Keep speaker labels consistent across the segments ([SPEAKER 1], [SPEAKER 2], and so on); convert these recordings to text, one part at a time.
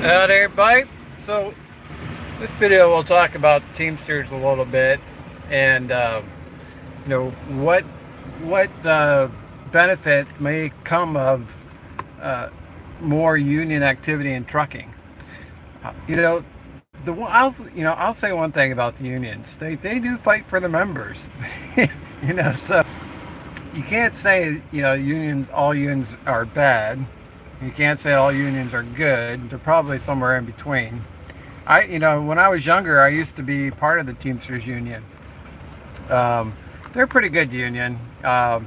[SPEAKER 1] Howdy everybody. So this video we'll talk about Teamsters a little bit and what benefit may come of more union activity in trucking. I'll say one thing about the unions. They do fight for the members. So you can't say unions, all unions are bad. You can't say all unions are good. They're probably somewhere in between. When I was younger, I used to be part of the Teamsters Union. They're a pretty good union. Their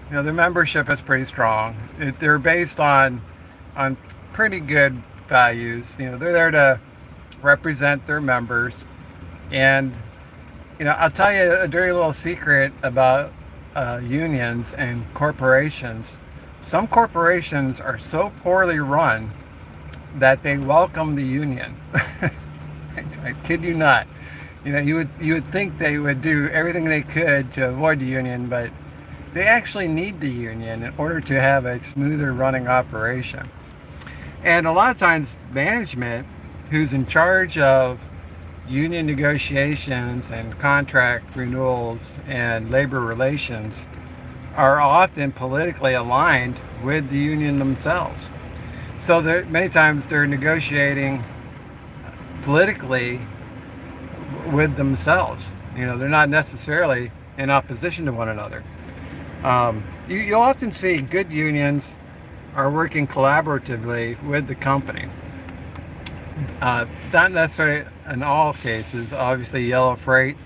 [SPEAKER 1] membership is pretty strong. They're based on pretty good values. They're there to represent their members. And I'll tell you a dirty little secret about unions and corporations. Some corporations are so poorly run that they welcome the union. I kid you not. You would think they would do everything they could to avoid the union, but they actually need the union in order to have a smoother running operation. And a lot of times management, who's in charge of union negotiations and contract renewals and labor relations, are often politically aligned with the union themselves. So many times they're negotiating politically with themselves. They're not necessarily in opposition to one another. You'll often see good unions are working collaboratively with the company. Not necessarily in all cases. Obviously, Yellow Freight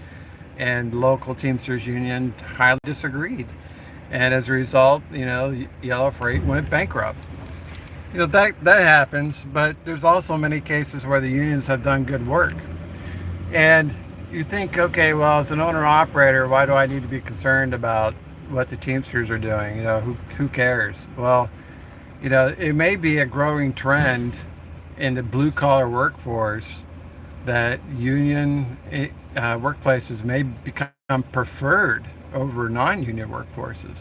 [SPEAKER 1] and local Teamsters Union highly disagreed. And as a result, Yellow Freight went bankrupt. That happens, but there's also many cases where the unions have done good work. And you think, okay, well, as an owner-operator, why do I need to be concerned about what the Teamsters are doing? Who cares? Well, it may be a growing trend in the blue-collar workforce that union workplaces may become preferred over non-union workforces.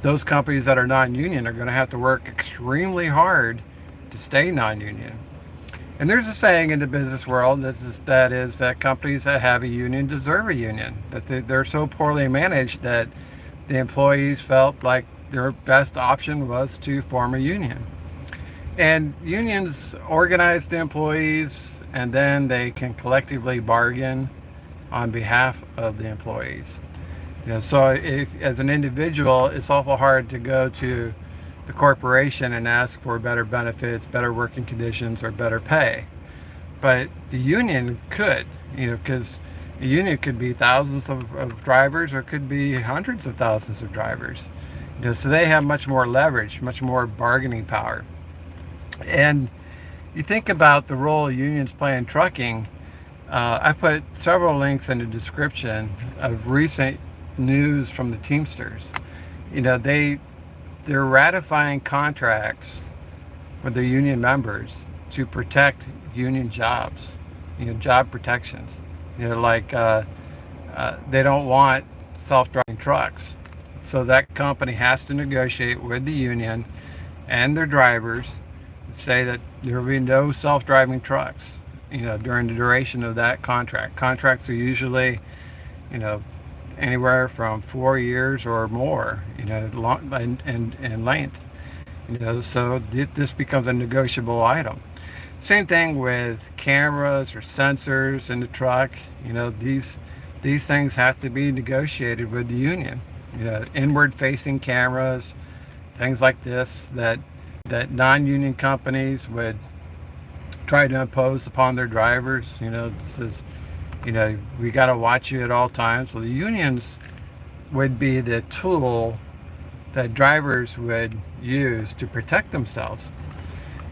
[SPEAKER 1] Those companies that are non-union are going to have to work extremely hard to stay non-union. And there's a saying in the business world that companies that have a union deserve a union, that they're so poorly managed that the employees felt like their best option was to form a union. And unions organize the employees, and then they can collectively bargain on behalf of the employees. So if, as an individual, it's awful hard to go to the corporation and ask for better benefits, better working conditions, or better pay. But the union could, because the union could be thousands of drivers, or it could be hundreds of thousands of drivers. So they have much more leverage, much more bargaining power. And you think about the role unions play in trucking. I put several links in the description of recent news from the Teamsters. They're ratifying contracts with their union members to protect union jobs, job protections. They don't want self-driving trucks, so that company has to negotiate with the union and their drivers and say that there will be no self-driving trucks during the duration of that contract. Contracts are usually anywhere from 4 years or more, long in length. So this becomes a negotiable item. Same thing with cameras or sensors in the truck. These things have to be negotiated with the union. Inward-facing cameras, things like this that non-union companies would try to impose upon their drivers. This is we got to watch you at all times. Well, the unions would be the tool that drivers would use to protect themselves.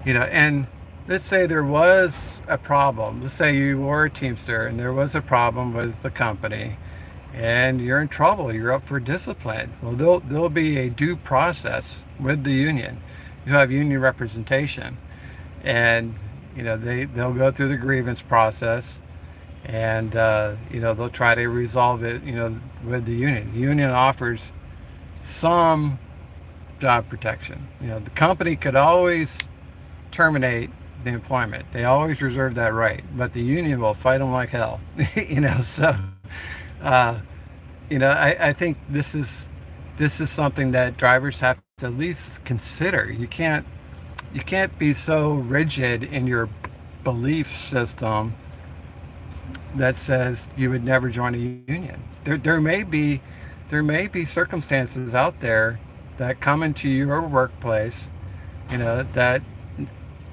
[SPEAKER 1] And let's say there was a problem. Let's say you were a Teamster and there was a problem with the company and you're in trouble. You're up for discipline. Well, there'll be a due process with the union. You have union representation, and they'll go through the grievance process. And they'll try to resolve it with the union. The union offers some job protection. The company could always terminate the employment. They always reserve that right, but the union will fight them like hell. So uh, I think this is something that drivers have to at least consider. You can't be so rigid in your belief system that says you would never join a union. There may be circumstances out there that come into your workplace,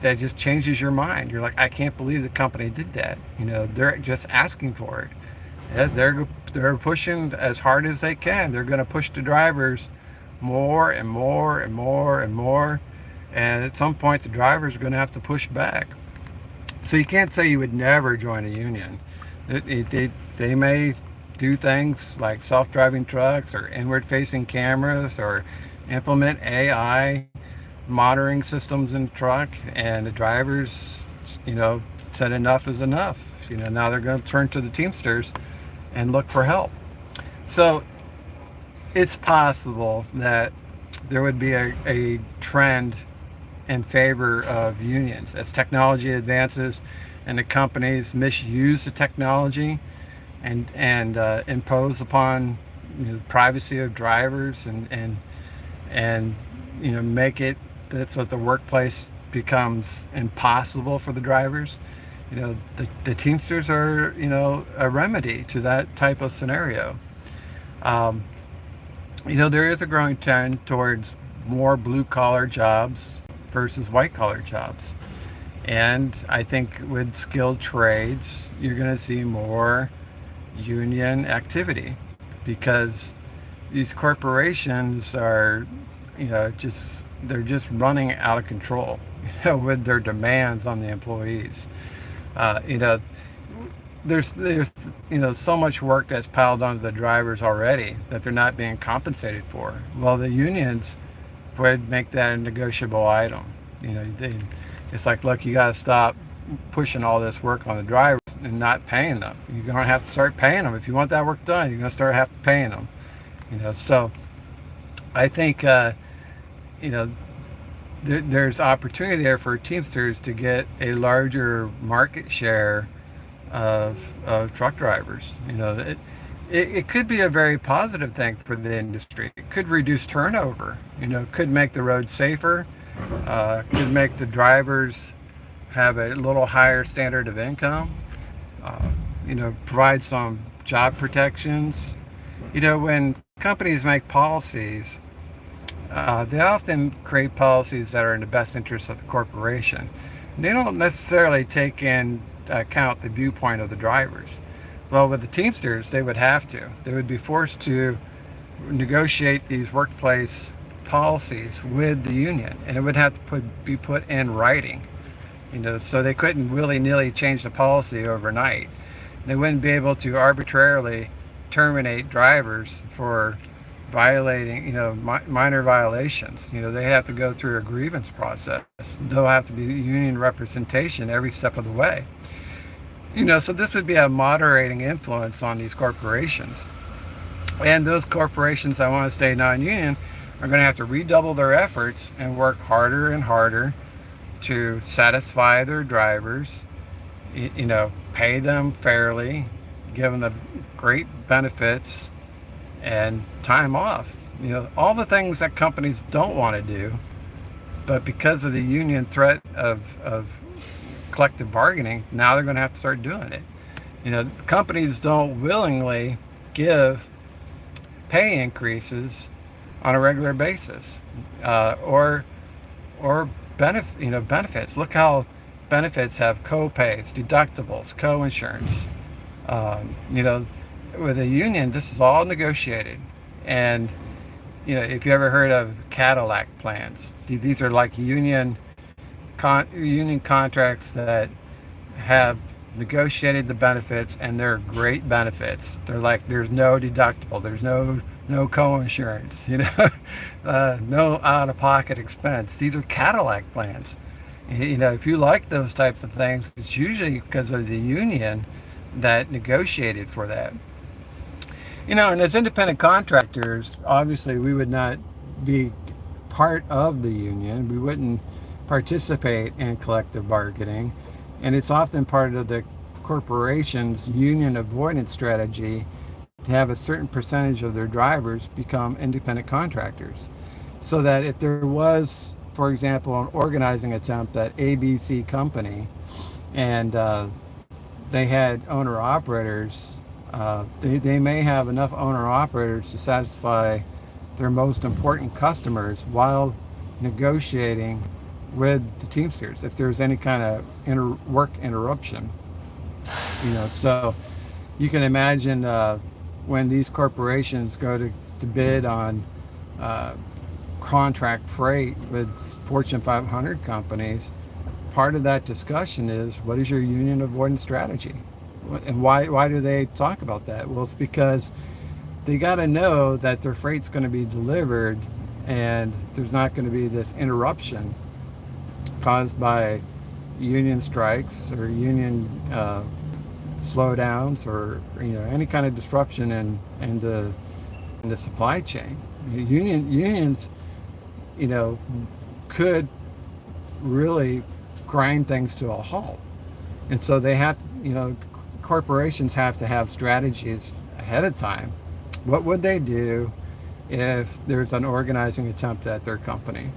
[SPEAKER 1] that just changes your mind. You're like, I can't believe the company did that. They're just asking for it. Yeah, they're pushing as hard as they can. They're going to push the drivers more and more and more and more, and at some point the drivers are going to have to push back. So you can't say you would never join a union. They may do things like self-driving trucks or inward-facing cameras or implement AI monitoring systems in the truck, and the drivers, said enough is enough. Now they're going to turn to the Teamsters and look for help. So it's possible that there would be a trend in favor of unions as technology advances and the companies misuse the technology and impose upon the privacy of drivers and make it so that the workplace becomes impossible for the drivers. The Teamsters are a remedy to that type of scenario. There is a growing trend towards more blue collar jobs versus white collar jobs. And I think with skilled trades, you're going to see more union activity because these corporations are, they're just running out of control, with their demands on the employees. There's so much work that's piled onto the drivers already that they're not being compensated for. Well, the unions would make that a negotiable item. It's like, look, you got to stop pushing all this work on the drivers and not paying them. You're going to have to start paying them. If you want that work done, you're going to start paying them. So I think there's opportunity there for Teamsters to get a larger market share of truck drivers. It could be a very positive thing for the industry. It could reduce turnover. Could make the road safer. Could make the drivers have a little higher standard of income. Provide some job protections. When companies make policies, they often create policies that are in the best interest of the corporation. They don't necessarily take in account the viewpoint of the drivers. Well, with the Teamsters, they would have to. They would be forced to negotiate these workplace policies with the union, and it would have to be put in writing. So they couldn't willy-nilly change the policy overnight. They wouldn't be able to arbitrarily terminate drivers for violating, minor violations. They have to go through a grievance process. There'll have to be union representation every step of the way. So this would be a moderating influence on these corporations. And those corporations that want to stay non-union are going to have to redouble their efforts and work harder and harder to satisfy their drivers, pay them fairly, give them the great benefits and time off. All the things that companies don't want to do, but because of the union threat of collective bargaining, now they're going to have to start doing it. Companies don't willingly give pay increases on a regular basis, or benefits. Look how benefits have co-pays, deductibles, co-insurance. With a union, this is all negotiated. And if you ever heard of Cadillac plans, these are like union contracts that have negotiated the benefits, and they're great benefits. They're like, there's no deductible, there's no co-insurance, no out-of-pocket expense. These are Cadillac plans. If you like those types of things, it's usually because of the union that negotiated for that. And as independent contractors, obviously we would not be part of the union. We wouldn't participate in collective bargaining, and it's often part of the corporation's union avoidance strategy to have a certain percentage of their drivers become independent contractors. So that if there was, for example, an organizing attempt at ABC Company, and they had owner operators, they may have enough owner operators to satisfy their most important customers while negotiating with the Teamsters if there's any kind of work interruption. So you can imagine when these corporations go to bid on contract freight with Fortune 500 companies, part of that discussion is, what is your union avoidance strategy? And why do they talk about that? Well, it's because they got to know that their freight's going to be delivered and there's not going to be this interruption caused by union strikes or union slowdowns, or any kind of disruption in the supply chain. Unions could really grind things to a halt, and so they have to, corporations have to have strategies ahead of time. What would they do if there's an organizing attempt at their company?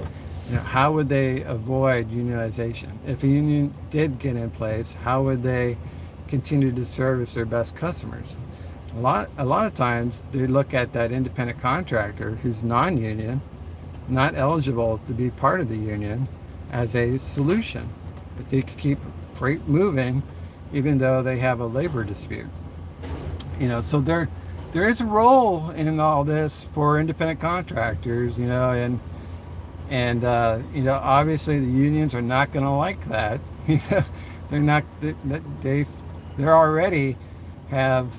[SPEAKER 1] How would they avoid unionization? If a union did get in place, how would they continue to service their best customers? A lot of times they look at that independent contractor who's non-union, not eligible to be part of the union, as a solution that they could keep freight moving even though they have a labor dispute. So there is a role in all this for independent contractors, and obviously the unions are not going to like that. They're not. They already have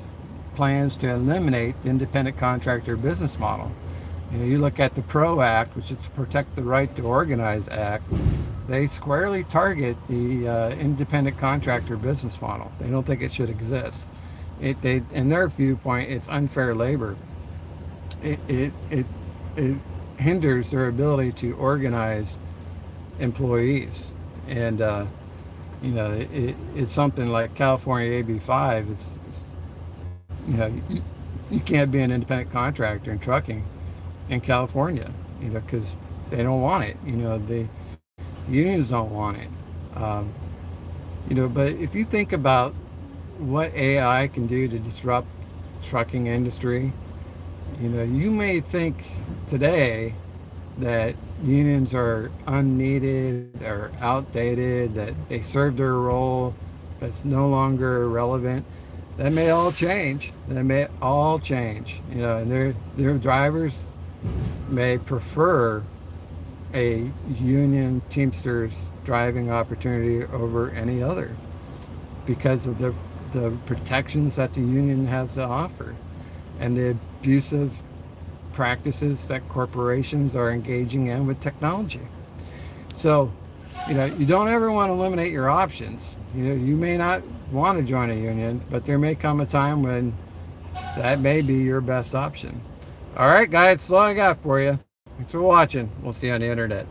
[SPEAKER 1] plans to eliminate the independent contractor business model. You look at the PRO Act, which is the Protect the Right to Organize Act. They squarely target the independent contractor business model. They don't think it should exist. In their viewpoint, it's unfair labor. It hinders their ability to organize employees, and it's something like California AB 5. You can't be an independent contractor in trucking in California, because they don't want it. The unions don't want it. But if you think about what AI can do to disrupt the trucking industry, you may think today that unions are unneeded or outdated, that they serve their role, that's no longer relevant. That may all change. And their drivers may prefer a union Teamsters driving opportunity over any other because of the protections that the union has to offer and the abusive practices that corporations are engaging in with technology. So, you don't ever want to eliminate your options. You may not want to join a union, but there may come a time when that may be your best option. All right, guys, that's all I got for you. Thanks for watching. We'll see you on the internet.